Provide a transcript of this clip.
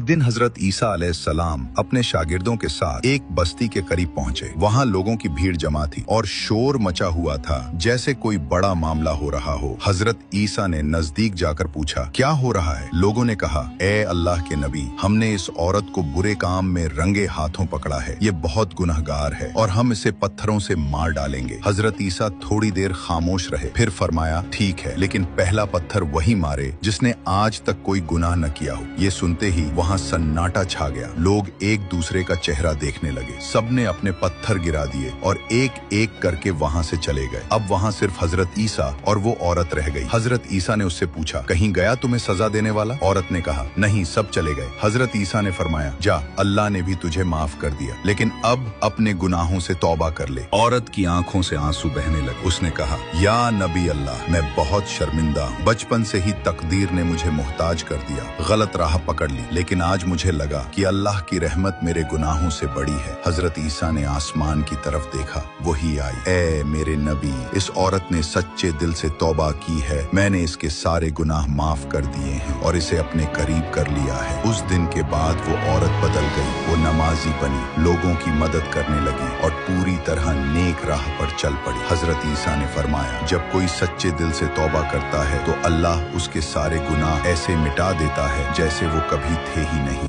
दिन हजरत ईसा अलैहिस्सलाम अपने शागिर्दों के साथ एक बस्ती के करीब पहुंचे। वहां लोगों की भीड़ जमा थी और शोर मचा हुआ था जैसे कोई बड़ा मामला हो रहा हो। हजरत ईसा ने नजदीक जाकर पूछा, क्या हो रहा है? लोगों ने कहा, ए अल्लाह के नबी, हमने इस औरत को बुरे काम में रंगे हाथों पकड़ा है। ये बहुत गुनहगार है और हम इसे पत्थरों से मार डालेंगे। हजरत ईसा थोड़ी देर खामोश रहे, फिर फरमाया, ठीक है, लेकिन पहला पत्थर वही मारे जिसने आज तक कोई गुनाह न किया हो। ये सुनते ही वहां सन्नाटा छा गया। लोग एक दूसरे का चेहरा देखने लगे। सबने अपने पत्थर गिरा दिए और एक एक करके वहां से चले गए। अब वहां सिर्फ हजरत ईसा और वो औरत रह गई। हजरत ईसा ने उससे पूछा, कहीं गया तुम्हें सजा देने वाला? औरत ने कहा, नहीं, सब चले गए। हजरत ईसा ने फरमाया, जा, अल्लाह ने भी तुझे माफ कर दिया, लेकिन अब अपने गुनाहों से तौबा कर ले। औरत की आंखों से आंसू बहने लगे। उसने कहा, या नबी अल्लाह, मैं बहुत शर्मिंदा हूँ। बचपन से ही तकदीर ने मुझे मोहताज कर दिया, गलत राह पकड़ ली, लेकिन आज मुझे लगा कि अल्लाह की रहमत मेरे गुनाहों से बड़ी है। हजरत ईसा ने आसमान की तरफ देखा, वही आई। ए मेरे नबी, इस औरत ने सच्चे दिल से तौबा की है। मैंने इसके सारे गुनाह माफ कर दिए हैं और इसे अपने करीब कर लिया है। उस दिन के बाद वो औरत बदल गई। वो नमाजी बनी, लोगों की मदद करने लगी और पूरी तरह नेक राह पर चल पड़ी। हजरत ईसा ने फरमाया, जब कोई सच्चे दिल से तौबा करता है तो अल्लाह उसके सारे गुनाह ऐसे मिटा देता है जैसे वो कभी थे ही नहीं।